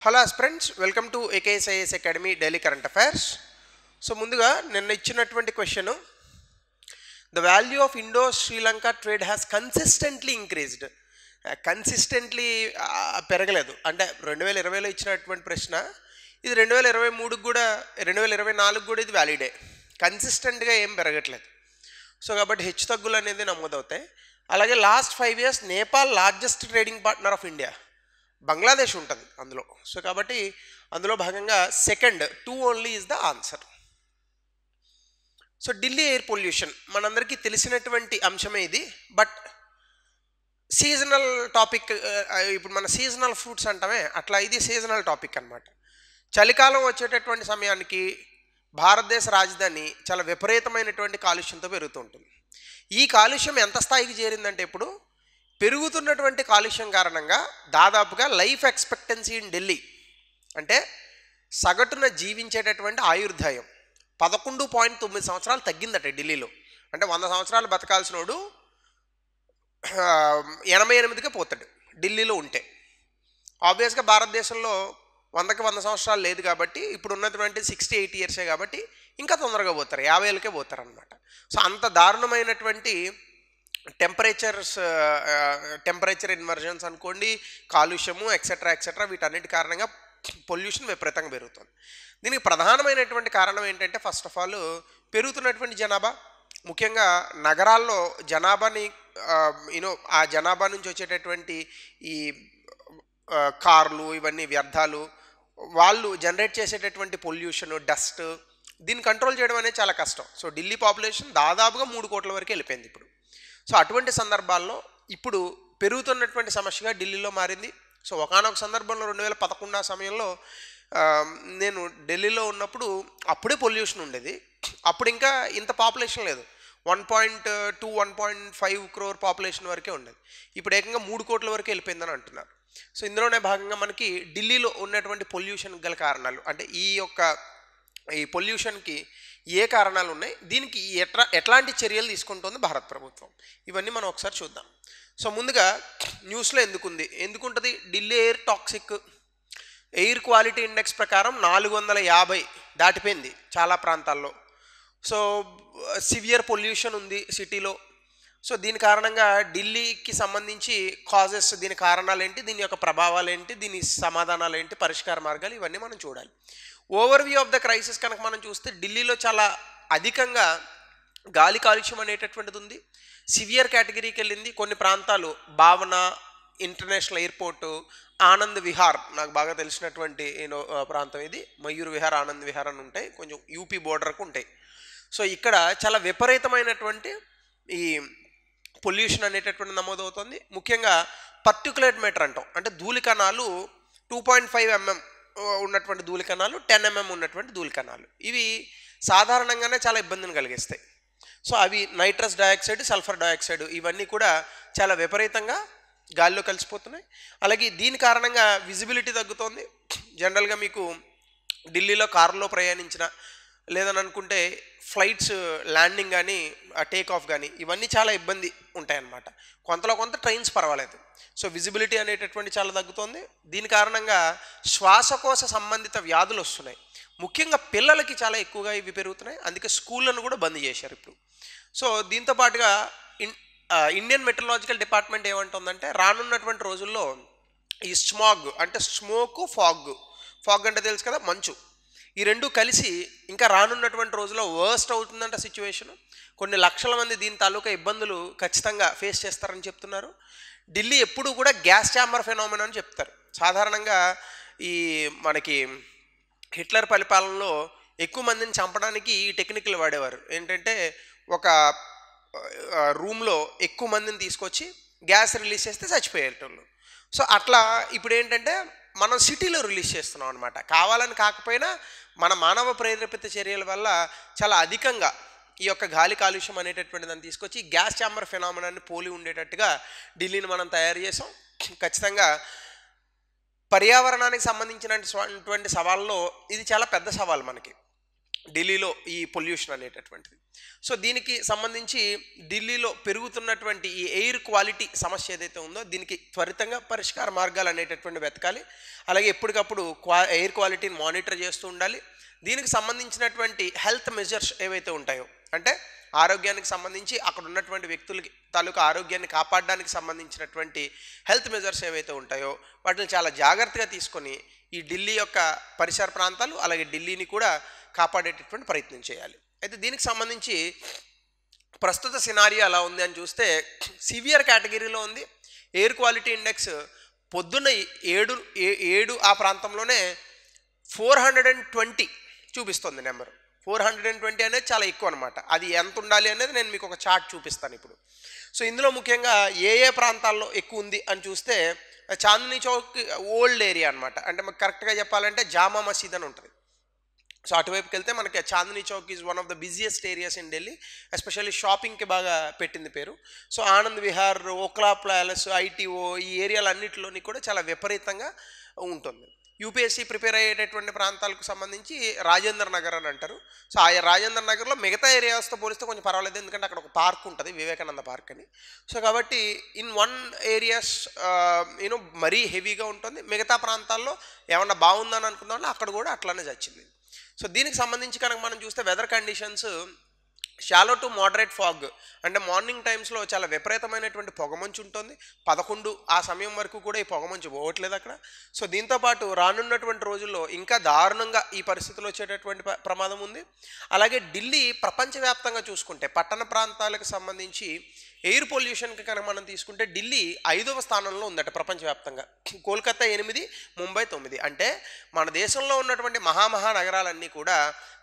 Hello friends, welcome to ఏకేఎస్ఐఎస్ academy daily current affairs. So ముందుగా నిన్న ఇచ్చినటువంటి question, the value of Indo Sri Lanka trade has consistently increased. Consistently పెరగలేదు అంటే 2020లో ఇచ్చినటువంటి ప్రశ్న, ఇది 2023 కూడా 2024 కూడా ఇది వ్యాలిడే. కన్సిస్టెంట్గా ఏం పెరగట్లేదు. సో కాబట్టి హెచ్చు తగ్గులు అనేది నమోదవుతాయి. అలాగే last 5 years Nepal largest trading partner of India, Bangladesh ఉంటుంది అందులో. సో కాబట్టి అందులో భాగంగా second 2 only is the answer. So Delhi air pollution మనందరికీ తెలిసినటువంటి అంశమే ఇది. బట్ సీజనల్ టాపిక్, ఇప్పుడు మన సీజనల్ ఫ్రూట్స్ అంటామే అట్లా ఇది సీజనల్ టాపిక్ అనమాట. చలికాలం వచ్చేటటువంటి సమయానికి భారతదేశ రాజధాని చాలా విపరీతమైనటువంటి కాలుష్యంతో పెరుగుతుంటుంది. ఈ కాలుష్యం ఎంత స్థాయికి చేరిందంటే ఇప్పుడు పెరుగుతున్నటువంటి కాలుష్యం కారణంగా దాదాపుగా లైఫ్ ఎక్స్పెక్టెన్సీ ఇన్ ఢిల్లీ అంటే సగటున జీవించేటటువంటి ఆయుర్దాయం 11.9 సంవత్సరాలు తగ్గిందట ఢిల్లీలో. అంటే 100 సంవత్సరాలు బతకాల్సినోడు 88కే పోతాడు ఢిల్లీలో ఉంటే. ఆబ్వియస్గా భారతదేశంలో 100కి 100 సంవత్సరాలు లేదు కాబట్టి ఇప్పుడు ఉన్నటువంటి 68 years కాబట్టి ఇంకా తొందరగా పోతారు, 50 ఏళ్ళకే పోతారు అనమాట. సో అంత దారుణమైనటువంటి టెంపరేచర్ ఇన్వర్జన్స్ అనుకోండి, కాలుష్యము ఎక్సెట్రా వీటన్నిటి కారణంగా పొల్యూషన్ విపరీతంగా పెరుగుతుంది. దీనికి ప్రధానమైనటువంటి కారణం ఏంటంటే ఫస్ట్ ఆఫ్ ఆల్ పెరుగుతున్నటువంటి జనాభా, ముఖ్యంగా నగరాల్లో జనాభాని ఆ జనాభా నుంచి వచ్చేటటువంటి ఈ కార్లు ఇవన్నీ వ్యర్థాలు, వాళ్ళు జనరేట్ చేసేటటువంటి పొల్యూషన్ డస్ట్, దీన్ని కంట్రోల్ చేయడం అనేది చాలా కష్టం. సో ఢిల్లీ పాపులేషన్ దాదాపుగా 3 కోట్ల వరకు వెళ్ళిపోయింది ఇప్పుడు. సో అటువంటి సందర్భాల్లో ఇప్పుడు పెరుగుతున్నటువంటి సమస్యగా ఢిల్లీలో మారింది. సో ఒకానొక సందర్భంలో 2011 ఆ సమయంలో నేను ఢిల్లీలో ఉన్నప్పుడు అప్పుడే పొల్యూషన్ ఉండేది. అప్పుడు ఇంకా ఇంత పాపులేషన్ లేదు, 1.2 1.5 crore పాపులేషన్ వరకే ఉండేది. ఇప్పుడు ఏకంగా 3 కోట్ల వరకు వెళ్ళిపోయిందని అంటున్నారు. సో ఇందులోనే భాగంగా మనకి ఢిల్లీలో ఉన్నటువంటి పొల్యూషన్ గల కారణాలు, అంటే ఈ పొల్యూషన్కి ఏ కారణాలు ఉన్నాయి, దీనికి ఎట్లాంటి చర్యలు తీసుకుంటుంది భారత ప్రభుత్వం, ఇవన్నీ మనం ఒకసారి చూద్దాం. సో ముందుగా న్యూస్లో ఎందుకుంటుంది Delhi air toxic. Air quality index ప్రకారం 450 దాటిపోయింది చాలా ప్రాంతాల్లో. సో సివియర్ పొల్యూషన్ ఉంది సిటీలో. సో దీని కారణంగా ఢిల్లీకి సంబంధించి కాజెస్, దీని కారణాలు ఏంటి, దీని యొక్క ప్రభావాలు ఏంటి, దీని సమాధానాలు ఏంటి, పరిష్కార మార్గాలు, ఇవన్నీ మనం చూడాలి. ఓవర్వ్యూ ఆఫ్ ద క్రైసిస్ కనుక మనం చూస్తే ఢిల్లీలో చాలా అధికంగా గాలి కాలుష్యం అనేటటువంటిది ఉంది. సివియర్ కేటగిరీకి వెళ్ళింది. కొన్ని ప్రాంతాలు భావన ఇంటర్నేషనల్ ఎయిర్పోర్టు, ఆనంద్ విహార్ నాకు బాగా తెలిసినటువంటి ప్రాంతం ఇది, మయూర్ విహార్ ఆనంద్ విహార్ అని ఉంటాయి, కొంచెం యూపీ బోర్డర్కు ఉంటాయి. సో ఇక్కడ చాలా విపరీతమైనటువంటి ఈ పొల్యూషన్ అనేటటువంటి నమోదవుతుంది. ముఖ్యంగా పర్టికులేట్ మీటర్ అంటాం, అంటే ధూళికణాలు 2.5 mm ఉన్నటువంటి ధూళికణాలు, 10 mm ఉన్నటువంటి ధూళికణాలు, ఇవి సాధారణంగానే చాలా ఇబ్బందిని కలిగిస్తాయి. సో అవి నైట్రస్ డయాక్సైడ్, సల్ఫర్ డయాక్సైడ్, ఇవన్నీ కూడా చాలా విపరీతంగా గాలిలో కలిసిపోతున్నాయి. అలాగే దీని కారణంగా విజిబిలిటీ తగ్గుతోంది. జనరల్గా మీకు ఢిల్లీలో కారులో ప్రయాణించిన, లేదని అనుకుంటే ఫ్లైట్స్ ల్యాండింగ్ కానీ టేక్ ఆఫ్ కానీ ఇవన్నీ చాలా ఇబ్బంది ఉంటాయన్నమాట. కొంతలో కొంత ట్రైన్స్ పర్వాలేదు. సో విజిబిలిటీ అనేటటువంటి చాలా తగ్గుతోంది. దీని కారణంగా శ్వాసకోశ సంబంధిత వ్యాధులు వస్తున్నాయి. ముఖ్యంగా పిల్లలకి చాలా ఎక్కువగా ఇవి పెరుగుతున్నాయి. అందుకే స్కూళ్ళను కూడా బంద్ చేశారు ఇప్పుడు. సో దీంతో పాటుగా ఇండియన్ మెట్రలాజికల్ డిపార్ట్మెంట్ ఏమంటుందంటే రానున్నటువంటి రోజుల్లో ఈ స్మాగ్ అంటే స్మోక్, ఫాగ్ అంటే తెలుసు కదా, మంచు, ఈ రెండు కలిసి ఇంకా రానున్నటువంటి రోజుల్లో వర్స్ట్ అవుతుందంట సిచ్యువేషన్. కొన్ని లక్షల మంది దీని తాలూకా ఇబ్బందులు ఖచ్చితంగా ఫేస్ చేస్తారని చెప్తున్నారు. ఢిల్లీ ఎప్పుడు కూడా గ్యాస్ ఛాంబర్ ఫెనామినా అని చెప్తారు. సాధారణంగా ఈ మనకి హిట్లర్ పరిపాలనలో ఎక్కువ మందిని చంపడానికి ఈ టెక్నిక్లు వాడేవారు. ఏంటంటే ఒక రూమ్లో ఎక్కువ మందిని తీసుకొచ్చి గ్యాస్ రిలీజ్ చేస్తే చచ్చిపోయేటోళ్ళు. సో అట్లా ఇప్పుడు ఏంటంటే మనం సిటీలో రిలీజ్ చేస్తున్నాం అనమాట. కావాలని కాకపోయినా మన మానవ ప్రేరేపిత చర్యల వల్ల చాలా అధికంగా ఈ యొక్క గాలి కాలుష్యం అనేటటువంటి దాన్ని తీసుకొచ్చి గ్యాస్ ఛాంబర్ ఫెనామినాన్ని పోలి ఉండేటట్టుగా ఢిల్లీని మనం తయారు చేసాం. ఖచ్చితంగా పర్యావరణానికి సంబంధించినటువంటి సవాళ్ళలో ఇది చాలా పెద్ద సవాల్ మనకి ఢిల్లీలో ఈ పొల్యూషన్ అనేటటువంటిది. సో దీనికి సంబంధించి ఢిల్లీలో పెరుగుతున్నటువంటి ఈ ఎయిర్ క్వాలిటీ సమస్య ఏదైతే ఉందో దీనికి త్వరితంగా పరిష్కార మార్గాలు అనేటటువంటి వెతకాలి. అలాగే ఎప్పటికప్పుడు ఎయిర్ క్వాలిటీని మానిటర్ చేస్తూ ఉండాలి. దీనికి సంబంధించినటువంటి హెల్త్ మెజర్స్ ఏవైతే ఉంటాయో, అంటే ఆరోగ్యానికి సంబంధించి అక్కడ ఉన్నటువంటి వ్యక్తులకి తాలూకా ఆరోగ్యాన్ని కాపాడడానికి సంబంధించినటువంటి హెల్త్ మెజర్స్ ఏవైతే ఉంటాయో వాటిని చాలా జాగ్రత్తగా తీసుకొని ఈ ఢిల్లీ యొక్క పరిసర ప్రాంతాలు అలాగే ఢిల్లీని కూడా కాపాడేటటువంటి ప్రయత్నం చేయాలి. అయితే దీనికి సంబంధించి ప్రస్తుత సినారియో ఎలా ఉంది అని చూస్తే సివియర్ కేటగిరీలో ఉంది. ఎయిర్ క్వాలిటీ ఇండెక్స్ పొద్దున్న 7 ఆ ప్రాంతంలోనే 420 చూపిస్తుంది నెంబర్. 420 అనేది చాలా ఎక్కువ అనమాట. అది ఎంత ఉండాలి అనేది నేను మీకు ఒక చార్ట్ చూపిస్తాను ఇప్పుడు. సో ఇందులో ముఖ్యంగా ఏ ప్రాంతాల్లో ఎక్కువ ఉంది అని చూస్తే చాందినీ చౌక్ ఓల్డ్ ఏరియా అనమాట. అంటే మనకు కరెక్ట్గా చెప్పాలంటే జామా మసీద్ అని ఉంటుంది. సో అటువైపుకి వెళ్తే మనకి Chandni Chowk is one of the busiest areas in Delhi, especially షాపింగ్కి బాగా పెట్టింది పేరు. So Anand Vihar, Okhla palace, ITO ఈ ఏరియాలన్నింటిలోని కూడా చాలా విపరీతంగా ఉంటుంది. యూపీఎస్సీ ప్రిపేర్ అయ్యేటటువంటి ప్రాంతాలకు సంబంధించి రాజేంద్ర నగర్ అని అంటారు. సో ఆ రాజేంద్ర నగర్లో మిగతా ఏరియాస్తో పోలిస్తే కొంచెం పర్వాలేదు, ఎందుకంటే అక్కడ ఒక పార్క్ ఉంటుంది, వివేకానంద పార్క్ అని. సో కాబట్టి ఇన్ వన్ ఏరియాస్ మరీ హెవీగా ఉంటుంది. మిగతా ప్రాంతాల్లో ఏమన్నా బాగుందని అనుకుందాం అక్కడ కూడా అట్లానే వచ్చింది. సో దీనికి సంబంధించి కనుక మనం చూస్తే weather conditions shallow to moderate fog, అంటే మార్నింగ్ టైమ్స్లో చాలా విపరీతమైనటువంటి పొగమంచు ఉంటుంది. 11 ఆ సమయం వరకు కూడా ఈ పొగమంచు పోవట్లేదు అక్కడ. సో దీంతోపాటు రానున్నటువంటి రోజుల్లో ఇంకా దారుణంగా ఈ పరిస్థితులు వచ్చేటటువంటి ప్రమాదం ఉంది. అలాగే ఢిల్లీ ప్రపంచవ్యాప్తంగా చూసుకుంటే పట్టణ ప్రాంతాలకు సంబంధించి ఎయిర్ పొల్యూషన్కి కనుక మనం తీసుకుంటే ఢిల్లీ 5వ స్థానంలో ఉందట ప్రపంచవ్యాప్తంగా. కోల్కతా 8, ముంబై 9. అంటే మన దేశంలో ఉన్నటువంటి మహానగరాలన్నీ కూడా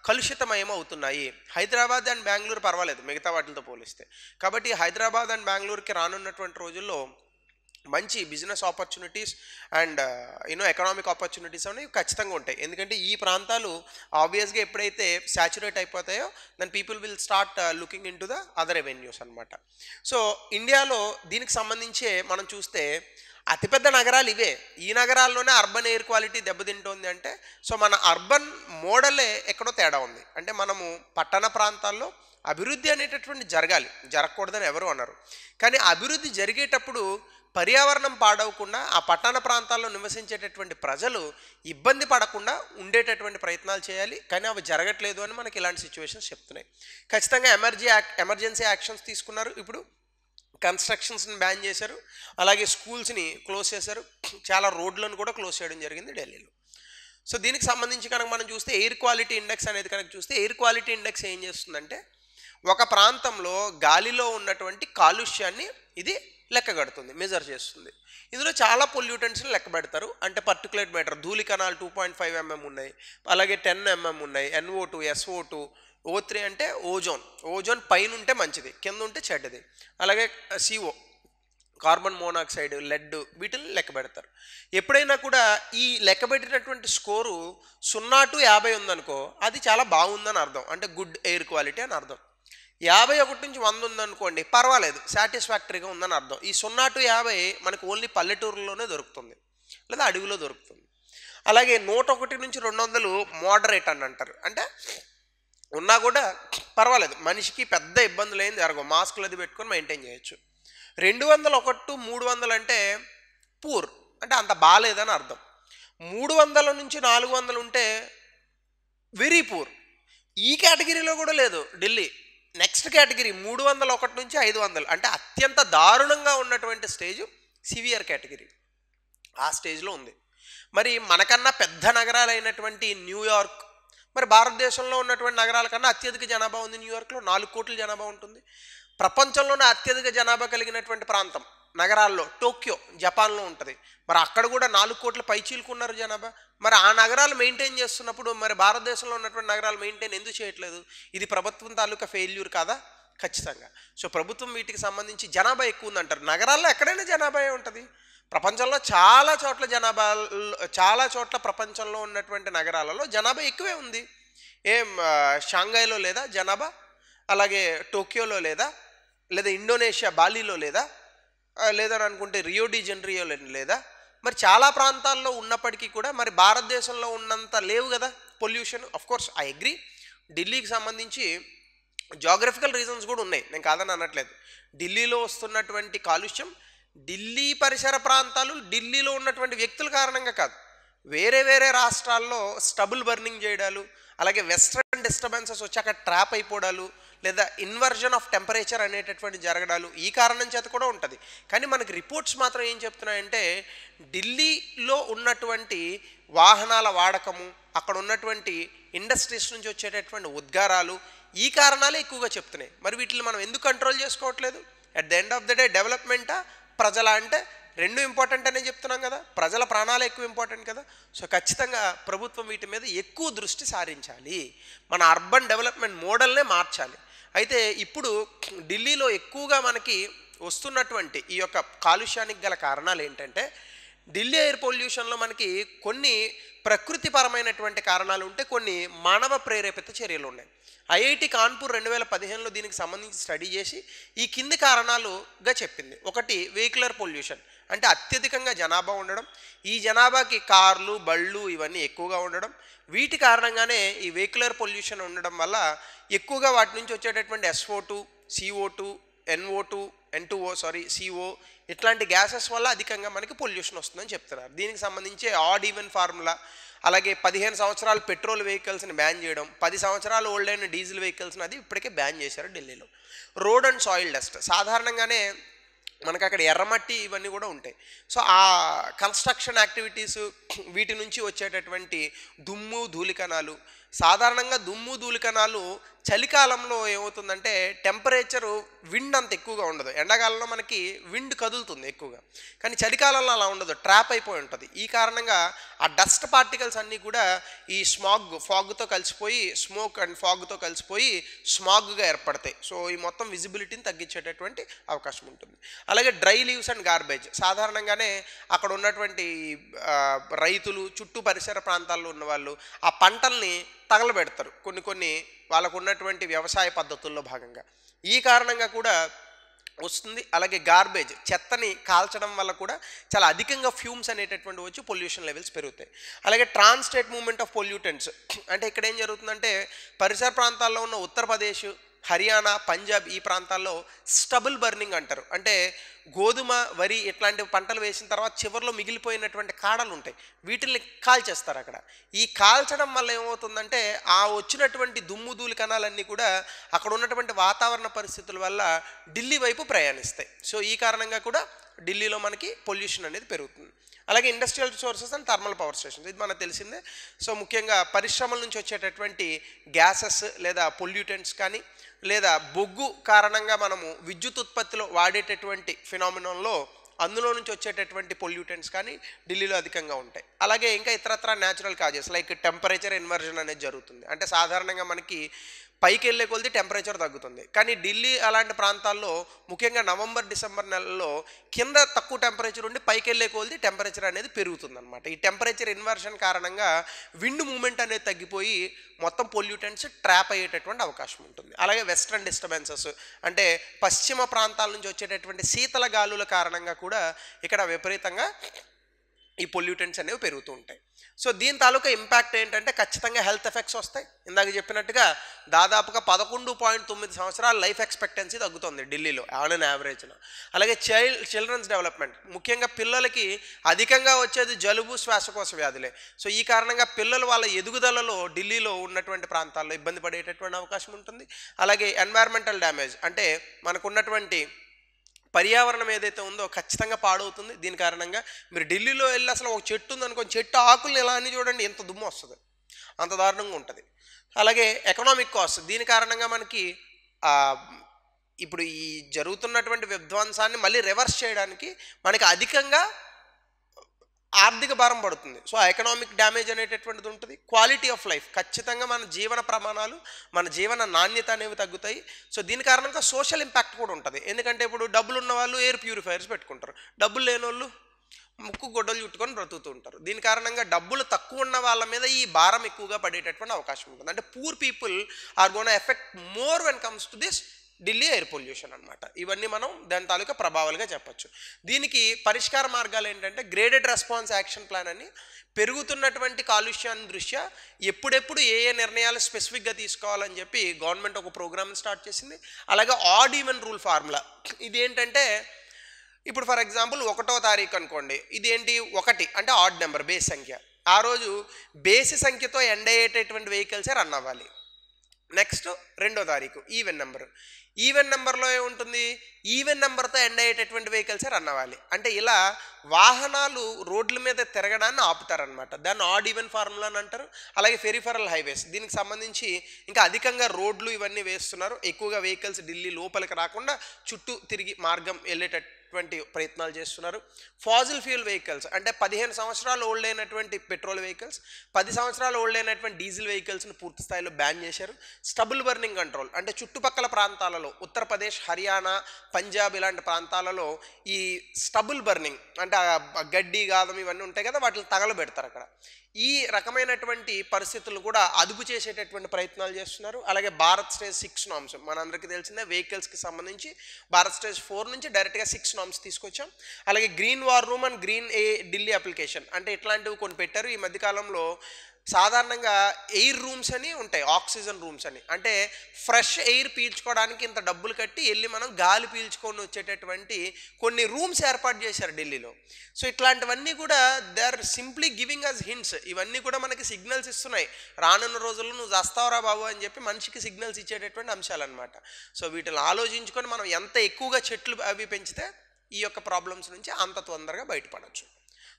కలుషితమయం అవుతున్నాయి. హైదరాబాద్ అండ్ బెంగళూరు పర్వాలేదు మిగతా వాటితో పోలిస్తే. కాబట్టి హైదరాబాద్ అండ్ బెంగళూరుకి రానున్నటువంటి రోజుల్లో మంచి business opportunities and economic opportunities అనేవి ఖచ్చితంగా ఉంటాయి. ఎందుకంటే ఈ ప్రాంతాలు ఆబ్వియస్గా ఎప్పుడైతే సాచురేట్ అయిపోతాయో then people will start looking into the other revenues అనమాట. సో ఇండియాలో దీనికి సంబంధించే మనం చూస్తే అతిపెద్ద నగరాలు ఇవే. ఈ నగరాల్లోనే అర్బన్ ఎయిర్ క్వాలిటీ దెబ్బతింటోంది. అంటే సో మన అర్బన్ మోడలే ఎక్కడో తేడా ఉంది. అంటే మనము పట్టణ ప్రాంతాల్లో అభివృద్ధి అనేటటువంటి జరగకూడదని ఎవరు అన్నారు. కానీ అభివృద్ధి జరిగేటప్పుడు పర్యావరణం పాడవకుండా ఆ పట్టణ ప్రాంతాల్లో నివసించేటటువంటి ప్రజలు ఇబ్బంది పడకుండా ఉండేటటువంటి ప్రయత్నాలు చేయాలి. కానీ అవి జరగట్లేదు అని మనకి ఇలాంటి సిచ్యువేషన్స్ చెప్తున్నాయి. ఖచ్చితంగా ఎమర్జెన్సీ యాక్షన్స్ తీసుకున్నారు. ఇప్పుడు కన్స్ట్రక్షన్స్ని బ్యాన్ చేశారు, అలాగే స్కూల్స్ని క్లోజ్ చేశారు, చాలా రోడ్లను కూడా క్లోజ్ చేయడం జరిగింది ఢిల్లీలో. సో దీనికి సంబంధించి కనుక మనం చూస్తే ఎయిర్ క్వాలిటీ ఇండెక్స్ అనేది కనుక చూస్తే ఎయిర్ క్వాలిటీ ఇండెక్స్ ఏం చేస్తుందంటే ఒక ప్రాంతంలో గాలిలో ఉన్నటువంటి కాలుష్యాన్ని ఇది లెక్కగడుతుంది, మెజర్ చేస్తుంది. ఇందులో చాలా పొల్యూటెంట్స్ని లెక్క పెడతారు. అంటే పర్టికులేట్ మ్యాటర్ ధూళి కణాలు 2.5 mm ఉన్నాయి, అలాగే 10 mm ఉన్నాయి, NO2, SO2, O3 అంటే ఓజోన్ పైన ఉంటే మంచిది, కింద ఉంటే చెడ్డది. అలాగే CO కార్బన్ మోనాక్సైడ్, లెడ్, వీటిని లెక్క పెడతారు. ఎప్పుడైనా కూడా ఈ లెక్క పెట్టినటువంటి స్కోరు 0 to 50 ఉందనుకో అది చాలా బాగుందని అర్థం, అంటే గుడ్ ఎయిర్ క్వాలిటీ అని అర్థం. 51 నుంచి 100 ఉందనుకోండి పర్వాలేదు, సాటిస్ఫాక్టరీగా ఉందని అర్థం. ఈ 0 to 50 మనకు ఓన్లీ పల్లెటూరులోనే దొరుకుతుంది లేదా అడవిలో దొరుకుతుంది. అలాగే 101 నుంచి 200 మోడరేట్ అని అంటారు. అంటే ఉన్నా కూడా పర్వాలేదు, మనిషికి పెద్ద ఇబ్బందులు ఏం జరగవు, మాస్కులు అది పెట్టుకొని మెయింటైన్ చేయొచ్చు. 201 to 300 అంటే పూర్, అంటే అంత బాగాలేదని అర్థం. 300 నుంచి 400 ఉంటే వెరీ పూర్. ఈ కేటగిరీలో కూడా లేదు ఢిల్లీ. నెక్స్ట్ కేటగిరీ 301 నుంచి 500, అంటే అత్యంత దారుణంగా ఉన్నటువంటి స్టేజ్ సివియర్ కేటగిరీ, ఆ స్టేజ్లో ఉంది. మరి మనకన్నా పెద్ద నగరాలైనటువంటి న్యూయార్క్, మరి భారతదేశంలో ఉన్నటువంటి నగరాల కన్నా అత్యధిక జనాభా ఉంది న్యూయార్క్లో, 4 కోట్ల జనాభా ఉంటుంది. ప్రపంచంలోనే అత్యధిక జనాభా కలిగినటువంటి ప్రాంతం నగరాల్లో టోక్యో జపాన్లో ఉంటుంది. మరి అక్కడ కూడా 4 కోట్ల పైచీలుకున్నారు జనాభా. మరి ఆ నగరాలు మెయింటైన్ చేస్తున్నప్పుడు మరి భారతదేశంలో ఉన్నటువంటి నగరాలు మెయింటైన్ ఎందుకు చేయట్లేదు? ఇది ప్రభుత్వం తాలూకా ఫెయిల్యూర్ కాదా? ఖచ్చితంగా. సో ప్రభుత్వం వీటికి సంబంధించి జనాభా ఎక్కువ ఉందంటారు. నగరాల్లో ఎక్కడైనా జనాభా ఉంటుంది. ప్రపంచంలో చాలా చోట్ల ప్రపంచంలో ఉన్నటువంటి నగరాలలో జనాభా ఎక్కువే ఉంది. షాంఘైలో లేదా జనాభా, అలాగే టోక్యోలో లేదా ఇండోనేషియా బాలీలో లేదని అనుకుంటే రియో డి జనీరోలో లేదా, మరి చాలా ప్రాంతాల్లో ఉన్నప్పటికీ కూడా మరి భారతదేశంలో ఉన్నంత లేవు కదా pollution. Of course I agree, ఢిల్లీకి సంబంధించి జాగ్రఫికల్ రీజన్స్ కూడా ఉన్నాయి, నేను కాదని అనట్లేదు. ఢిల్లీలో వస్తున్నటువంటి కాలుష్యం ఢిల్లీ పరిసర ప్రాంతాలు, ఢిల్లీలో ఉన్నటువంటి వ్యక్తుల కారణంగా కాదు, వేరే వేరే రాష్ట్రాల్లో స్టబుల్ బర్నింగ్ చేయడాలు, అలాగే వెస్ట్రన్ డిస్టర్బెన్సెస్ వచ్చి అక్కడ ట్రాప్ అయిపోవడాలు, లేదా ఇన్వర్జన్ ఆఫ్ టెంపరేచర్ అనేటటువంటి జరగడాలు ఈ కారణం చేత కూడా ఉంటుంది. కానీ మనకి రిపోర్ట్స్ మాత్రం ఏం చెప్తున్నాయంటే ఢిల్లీలో ఉన్నటువంటి వాహనాల వాడకము, అక్కడ ఉన్నటువంటి ఇండస్ట్రీస్ నుంచి వచ్చేటటువంటి ఉద్గారాలు ఈ కారణాలే ఎక్కువగా చెప్తున్నాయి. మరి వీటిని మనం ఎందుకు కంట్రోల్ చేసుకోవట్లేదు? At the end of the day డెవలప్మెంటా ప్రజల అంటే రెండు ఇంపార్టెంట్ అనే చెప్తున్నాం కదా, ప్రజల ప్రాణాలు ఎక్కువ ఇంపార్టెంట్ కదా. సో ఖచ్చితంగా ప్రభుత్వం వీటి మీద ఎక్కువ దృష్టి సారించాలి, మన అర్బన్ డెవలప్మెంట్ మోడల్నే మార్చాలి. అయితే ఇప్పుడు ఢిల్లీలో ఎక్కువగా మనకి వస్తున్నటువంటి ఈ యొక్క కాలుష్యానికి గల కారణాలు ఏంటంటే ఢిల్లీ ఎయిర్ పొల్యూషన్లో మనకి కొన్ని ప్రకృతిపరమైనటువంటి కారణాలు ఉంటే, కొన్ని మానవ ప్రేరేపిత చర్యలు ఉన్నాయి. ఐఐటి కాన్పూర్ 2015లో దీనికి సంబంధించి స్టడీ చేసి ఈ కింది కారణాలుగా చెప్పింది. ఒకటి వెహికులర్ పొల్యూషన్, అంటే అత్యధికంగా జనాభా ఉండడం, ఈ జనాభాకి కార్లు బళ్ళు ఇవన్నీ ఎక్కువగా ఉండడం, వీటి కారణంగానే ఈ వెహికులర్ పొల్యూషన్ ఉండడం వల్ల ఎక్కువగా వాటి నుంచి వచ్చేటటువంటి SO2, CO2, NO2, CO ఇట్లాంటి గ్యాసెస్ వల్ల అధికంగా మనకి పొల్యూషన్ వస్తుందని చెప్తున్నారు. దీనికి సంబంధించి ఆడ్ ఈవెన్ ఫార్ములా, అలాగే 15 సంవత్సరాలు పెట్రోల్ వెహికల్స్ని బ్యాన్ చేయడం, 10 సంవత్సరాలు ఓల్డ్ అయిన డీజిల్ వెహికల్స్ని అది ఇప్పటికే బ్యాన్ చేశారు ఢిల్లీలో. రోడ్ అండ్ సాయిల్ డస్ట్, సాధారణంగానే మనకు అక్కడ ఎర్రమట్టి ఇవన్నీ కూడా ఉంటాయి. సో ఆ కన్స్ట్రక్షన్ యాక్టివిటీస్ వీటి నుంచి వచ్చేటటువంటి దుమ్ము ధూళికణాలు, సాధారణంగా దుమ్ము ధూళికణాలు చలికాలంలో ఏమవుతుందంటే టెంపరేచరు విండ్ అంత ఎక్కువగా ఉండదు, ఎండాకాలంలో మనకి విండ్ కదులుతుంది ఎక్కువగా, కానీ చలికాలంలో అలా ఉండదు, ట్రాప్ అయిపోయి ఉంటుంది. ఈ కారణంగా ఆ డస్ట్ పార్టికల్స్ అన్నీ కూడా ఈ ఫాగ్తో కలిసిపోయి, స్మోక్ అండ్ ఫాగ్తో కలిసిపోయి స్మాగ్గా ఏర్పడతాయి. సో ఈ మొత్తం విజిబిలిటీని తగ్గించేటటువంటి అవకాశం ఉంటుంది. అలాగే డ్రై లీవ్స్ అండ్ గార్బేజ్, సాధారణంగానే అక్కడ ఉన్నటువంటి రైతులు, చుట్టూ పరిసర ప్రాంతాల్లో ఉన్నవాళ్ళు ఆ పంటల్ని తగలబెడతారు కొన్ని వాళ్ళకు ఉన్నటువంటి వ్యవసాయ పద్ధతుల్లో భాగంగా, ఈ కారణంగా కూడా వస్తుంది. అలాగే గార్బేజ్, చెత్తని కాల్చడం వల్ల కూడా చాలా అధికంగా ఫ్యూమ్స్ అనేటటువంటి వచ్చి పొల్యూషన్ లెవెల్స్ పెరుగుతాయి. అలాగే ట్రాన్స్టేట్ మూవ్మెంట్ ఆఫ్ పొల్యూటెంట్స్, అంటే ఇక్కడ ఏం జరుగుతుందంటే పరిసర ప్రాంతాల్లో ఉన్న ఉత్తరప్రదేశ్, హర్యానా, పంజాబ్ ఈ ప్రాంతాల్లో స్టబుల్ బర్నింగ్ అంటారు. అంటే గోధుమ, వరి ఇట్లాంటి పంటలు వేసిన తర్వాత చివరిలో మిగిలిపోయినటువంటి కాడలు ఉంటాయి, వీటిని కాల్చేస్తారు అక్కడ. ఈ కాల్చడం వల్ల ఏమవుతుందంటే ఆ వచ్చినటువంటి దుమ్ము ధూళి కణాలన్నీ కూడా అక్కడ ఉన్నటువంటి వాతావరణ పరిస్థితుల వల్ల ఢిల్లీ వైపు ప్రయాణిస్తాయి. సో ఈ కారణంగా కూడా ఢిల్లీలో మనకి పొల్యూషన్ అనేది పెరుగుతుంది. అలాగే industrial resources and thermal power stations, ఇది మనకు తెలిసిందే. సో ముఖ్యంగా పరిశ్రమల నుంచి వచ్చేటటువంటి గ్యాసెస్ లేదా పొల్యూటెంట్స్ కానీ, లేదా బొగ్గు కారణంగా మనము విద్యుత్ ఉత్పత్తిలో వాడేటటువంటి ఫినామినాల్లో అందులో నుంచి వచ్చేటటువంటి పొల్యూటెంట్స్ కానీ ఢిల్లీలో అధికంగా ఉంటాయి. అలాగే ఇంకా ఇతరత్ర న్యాచురల్ కాజెస్ లైక్ టెంపరేచర్ ఇన్వర్జన్ అనేది జరుగుతుంది. అంటే సాధారణంగా మనకి పైకి వెళ్ళే కొలది టెంపరేచర్ తగ్గుతుంది, కానీ ఢిల్లీ అలాంటి ప్రాంతాల్లో ముఖ్యంగా నవంబర్ డిసెంబర్ నెలల్లో కింద తక్కువ టెంపరేచర్ ఉండి పైకి వెళ్ళే కొలది టెంపరేచర్ అనేది పెరుగుతుంది అనమాట. ఈ టెంపరేచర్ ఇన్వర్షన్ కారణంగా విండ్ మూమెంట్ అనేది తగ్గిపోయి మొత్తం పొల్యూటెంట్స్ ట్రాప్ అయ్యేటటువంటి అవకాశం ఉంటుంది. అలాగే వెస్ట్రన్ డిస్టర్బెన్సెస్, అంటే పశ్చిమ ప్రాంతాల నుంచి వచ్చేటటువంటి శీతల గాలుల కారణంగా కూడా ఇక్కడ విపరీతంగా ఈ పొల్యూటెంట్స్ అనేవి పెరుగుతూ ఉంటాయి. సో దీని తాలూకా ఇంపాక్ట్ ఏంటంటే ఖచ్చితంగా హెల్త్ ఎఫెక్ట్స్ వస్తాయి. ఇందాక చెప్పినట్టుగా దాదాపుగా 11.9 సంవత్సరాల లైఫ్ ఎక్స్పెక్టెన్సీ తగ్గుతుంది ఢిల్లీలో ఆన్ అన్ యావరేజ్న. అలాగే చిల్డ్రన్స్ డెవలప్మెంట్, ముఖ్యంగా పిల్లలకి అధికంగా వచ్చేది జలుబు, శ్వాసకోశ వ్యాధులే. సో ఈ కారణంగా పిల్లలు వాళ్ళ ఎదుగుదలలో ఢిల్లీలో ఉన్నటువంటి ప్రాంతాల్లో ఇబ్బంది పడేటటువంటి అవకాశం ఉంటుంది. అలాగే ఎన్వైర్మెంటల్ డ్యామేజ్, అంటే మనకున్నటువంటి పర్యావరణం ఏదైతే ఉందో ఖచ్చితంగా పాడవుతుంది. దీని కారణంగా మీరు ఢిల్లీలో వెళ్ళి అసలు ఒక చెట్టు ఉందనుకోండి, చెట్టు ఆకుల్ని ఎలా అని చూడండి, ఎంత దుమ్ము వస్తుంది, అంత దారుణంగా ఉంటుంది. అలాగే ఎకనామిక్ కాస్ట్, దీని కారణంగా మనకి ఇప్పుడు ఈ జరుగుతున్నటువంటి విధ్వంసాన్ని మళ్ళీ రివర్స్ చేయడానికి మనకి అధికంగా ఆర్థిక భారం పడుతుంది. సో ఎకనామిక్ డ్యామేజ్ అనేటటువంటిది ఉంటుంది. క్వాలిటీ ఆఫ్ లైఫ్, ఖచ్చితంగా మన జీవన ప్రమాణాలు, మన జీవన నాణ్యత అనేవి తగ్గుతాయి. సో దీని కారణంగా సోషల్ ఇంపాక్ట్ కూడా ఉంటుంది. ఎందుకంటే ఇప్పుడు డబ్బులు ఉన్న వాళ్ళు ఎయిర్ ప్యూరిఫైయర్స్ పెట్టుకుంటారు, డబ్బులు లేని వాళ్ళు ముక్కు గొడ్డలు చుట్టుకొని బ్రతుకుతూ ఉంటారు. దీని కారణంగా డబ్బులు తక్కువ ఉన్న వాళ్ళ మీద ఈ భారం ఎక్కువగా పడేటటువంటి అవకాశం ఉంటుంది. అంటే poor people are gonna effect more when comes to this Delhi air pollution అనమాట. ఇవన్నీ మనం దాని తాలూకా ప్రభావాలుగా చెప్పచ్చు. దీనికి పరిష్కార మార్గాలు ఏంటంటే గ్రేడెడ్ రెస్పాన్స్ యాక్షన్ ప్లాన్ అని పెరుగుతున్నటువంటి కాలుష్యాన్ని దృష్ట్యా ఎప్పుడెప్పుడు ఏ ఏ నిర్ణయాలు స్పెసిఫిక్గా తీసుకోవాలని చెప్పి గవర్నమెంట్ ఒక ప్రోగ్రామ్ని స్టార్ట్ చేసింది. అలాగే ఆడ్ ఈవెన్ రూల్ ఫార్ములా, ఇది ఏంటంటే ఇప్పుడు ఫర్ ఎగ్జాంపుల్ 1వ తారీఖు అనుకోండి, ఇదేంటి 1 అంటే ఆడ్ నెంబర్ బేస్ సంఖ్య, ఆ రోజు బేసి సంఖ్యతో ఎండ్ అయ్యేటటువంటి వెహికల్సే రన్ అవ్వాలి. నెక్స్ట్ 2వ తారీఖు ఈవెన్ నెంబర్, ఈవెన్ నెంబర్లో ఏముంటుంది, ఈవెన్ నెంబర్తో ఎండ్ అయ్యేటటువంటి వెహికల్సే రన్ అవ్వాలి. అంటే ఇలా వాహనాలు రోడ్ల మీద తిరగడాన్ని ఆపుతారనమాట. దాన్ని ఆడ్ ఈవెన్ ఫార్ములా అని అంటారు. అలాగే పెరిఫెరల్ హైవేస్, దీనికి సంబంధించి ఇంకా అధికంగా రోడ్లు ఇవన్నీ వేస్తున్నారు. ఎక్కువగా వెహికల్స్ ఢిల్లీ లోపలికి రాకుండా చుట్టూ తిరిగి మార్గం వెళ్ళేటట్టు ప్రయత్నాలు చేస్తున్నారు. ఫాజిల్ ఫ్యూల్ వెహికల్స్ అంటే 15 సంవత్సరాలు ఓల్డ్ అయినటువంటి పెట్రోల్ వెహికల్స్, 10 సంవత్సరాలు ఓల్డ్ అయినటువంటి డీజిల్ వెహికల్స్ని పూర్తి స్థాయిలో బ్యాన్ చేశారు. స్టబుల్ బర్నింగ్ కంట్రోల్ అంటే చుట్టుపక్కల ప్రాంతాలలో ఉత్తరప్రదేశ్, హర్యానా, పంజాబ్ ఇలాంటి ప్రాంతాలలో ఈ స్టబుల్ బర్నింగ్ అంటే గడ్డి గాదం ఇవన్నీ ఉంటాయి కదా, వాటిని తగలబెడతారు అక్కడ. ఈ రకమైనటువంటి పరిస్థితులు కూడా అదుపు చేసేటటువంటి ప్రయత్నాలు చేస్తున్నారు. అలాగే భారత్ స్టేజ్ 6 నామ్స్ మనందరికీ తెలిసిందే, వెహికల్స్కి సంబంధించి భారత్ స్టేజ్ 4 నుంచి డైరెక్ట్గా 6 నామ్స్ తీసుకొచ్చాం. అలాగే green war room and green Delhi application అంటే ఇట్లాంటివి కొన్ని పెట్టారు. ఈ మధ్యకాలంలో సాధారణంగా ఎయిర్ రూమ్స్ అని ఉంటాయి, ఆక్సిజన్ రూమ్స్ అని, అంటే ఫ్రెష్ ఎయిర్ పీల్చుకోవడానికి ఇంత డబ్బులు కట్టి వెళ్ళి మనం గాలి పీల్చుకొని వచ్చేటటువంటి కొన్ని రూమ్స్ ఏర్పాటు చేశారు ఢిల్లీలో. సో ఇట్లాంటివన్నీ కూడా they are simply giving us hints. ఇవన్నీ కూడా మనకి సిగ్నల్స్ ఇస్తున్నాయి, రానున్న రోజుల్లో నువ్వు చేస్తావురా బాబు అని చెప్పి మనిషికి సిగ్నల్స్ ఇచ్చేటటువంటి అంశాలు అనమాట. సో వీటిని ఆలోచించుకొని మనం ఎంత ఎక్కువగా చెట్లు అవి పెంచితే ఈ యొక్క ప్రాబ్లమ్స్ నుంచి అంత తొందరగా బయటపడవచ్చు.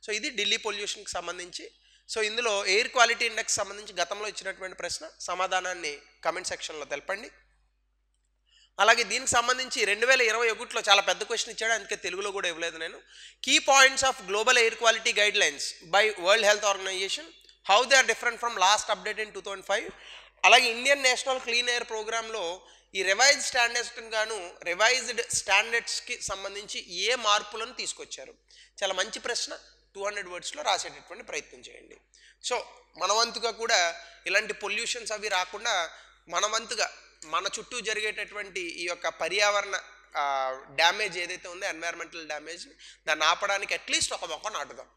సో ఇది ఢిల్లీ పొల్యూషన్కి సంబంధించి. సో ఇందులో ఎయిర్ క్వాలిటీ ఇండెక్స్ సంబంధించి గతంలో ఇచ్చినటువంటి ప్రశ్న, సమాధానాన్ని కమెంట్ సెక్షన్లో తెలపండి. అలాగే దీనికి సంబంధించి 2021లో చాలా పెద్ద క్వశ్చన్ ఇచ్చాడు, అందుకే తెలుగులో కూడా ఇవ్వలేదు నేను. Key points of global air quality guidelines by World Health Organization, how they are different from last update in 2005. అలాగే ఇండియన్ నేషనల్ క్లీన్ ఎయిర్ ప్రోగ్రాంలో ఈ రివైజ్డ్ స్టాండర్డ్స్కి సంబంధించి ఏ మార్పులను తీసుకొచ్చారు. చాలా మంచి ప్రశ్న, 200 వర్డ్స్లో రాసేటటువంటి ప్రయత్నం చేయండి. సో మన వంతుగా కూడా ఇలాంటి పొల్యూషన్స్ అవి రాకుండా మన వంతుగా మన చుట్టూ జరిగేటటువంటి ఈ యొక్క పర్యావరణ డ్యామేజ్ ఏదైతే ఉందో, ఎన్వైరన్మెంటల్ డ్యామేజ్, దాన్ని ఆపడానికి అట్లీస్ట్ ఒక మొక్క నాటుదాం.